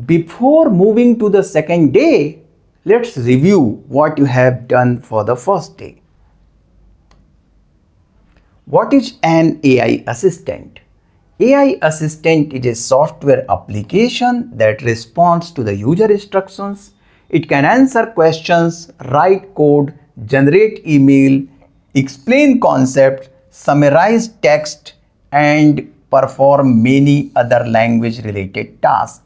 Before moving to the second day, let's review what you have done for the first day. What is an AI assistant? AI assistant is a software application that responds to the user instructions. It can answer questions, write code, generate email, explain concepts, summarize text, and perform many other language related tasks.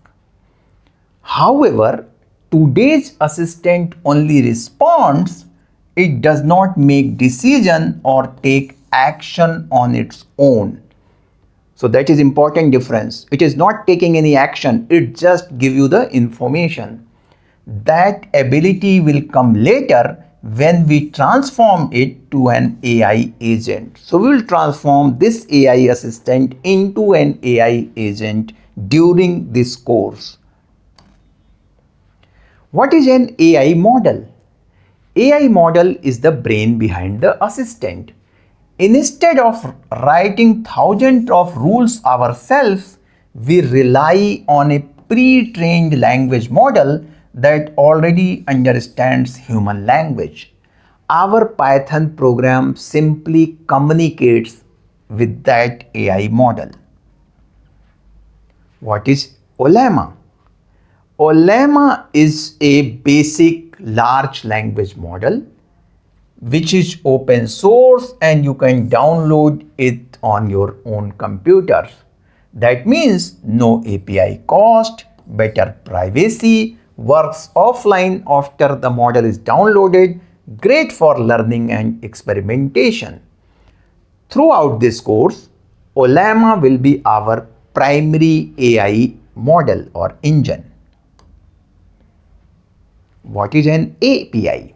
However, today's assistant only responds, it does not make decision or take action on its own. So that is important difference. It is not taking any action, it just give you the information. That ability will come later when we transform it to an AI agent. So we will transform this AI assistant into an AI agent during this course. What is an AI model? AI model is the brain behind the assistant. Instead of writing thousands of rules ourselves, we rely on a pre-trained language model that already understands human language. Our Python program simply communicates with that AI model. What is Olema? Olema is a basic large language model which is open source and you can download it on your own computers. That means no API cost, better privacy, works offline after the model is downloaded, great for learning and experimentation. Throughout this course, Olema will be our primary AI model or engine. What is an API?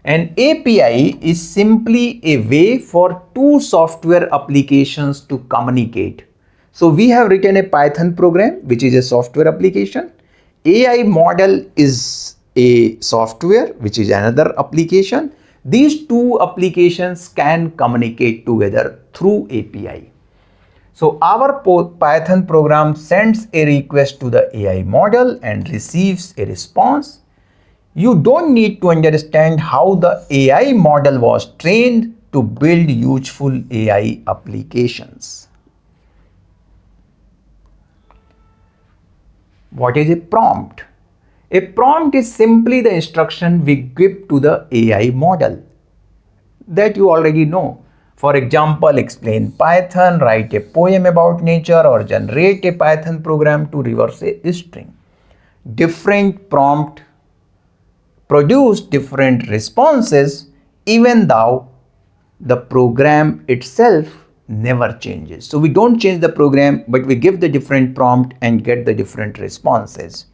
An API is simply a way for two software applications to communicate. So we have written a Python program which is a software application. AI model is a software which is another application. These two applications can communicate together through API. So our Python program sends a request to the AI model and receives a response. You don't need to understand how the AI model was trained to build useful AI applications. What is a prompt? A prompt is simply the instruction we give to the AI model that you already know. For example, explain Python, write a poem about nature, or generate a Python program to reverse a string. Different prompts produce different responses even though the program itself never changes. So we don't change the program, but we give the different prompt and get the different responses.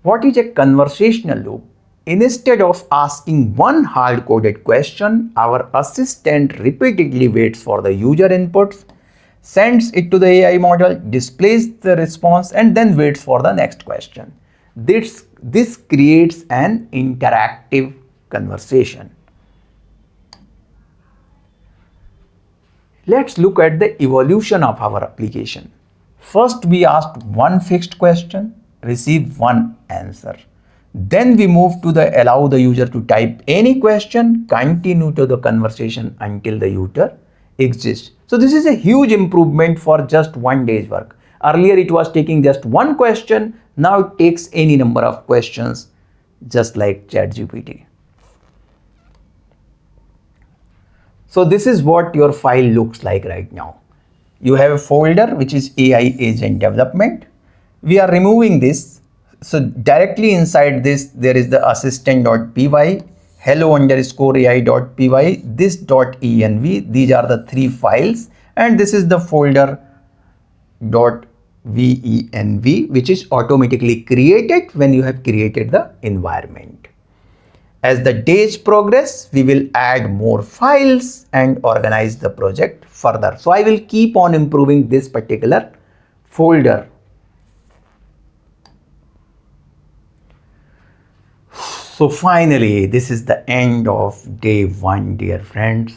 What is a conversational loop? Instead of asking one hard-coded question, our assistant repeatedly waits for the user inputs, sends it to the AI model, displays the response, and then waits for the next question. This creates an interactive conversation. Let's look at the evolution of our application. First, we asked one fixed question, received one answer. Then we move to the allow the user to type any question, continue to the conversation until the user exists. So this is a huge improvement for just one day's work. Earlier it was taking just one question, now it takes any number of questions, just like ChatGPT. So this is what your file looks like right now. You have a folder which is AI agent development. We are removing this. So directly inside this, there is the assistant.py, hello_ai.py, this.env. These are the three files, and this is the folder .venv, which is automatically created when you have created the environment. As the days progress, we will add more files and organize the project further. So I will keep on improving this particular folder. So finally, this is the end of day one, dear friends.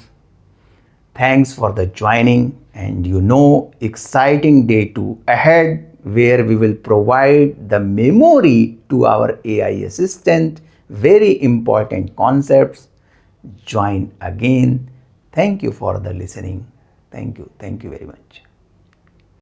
Thanks for the joining. And you know, exciting day 2 ahead where we will provide the memory to our AI assistant. Very important concepts. Join again. Thank you for the listening. Thank you. Thank you very much.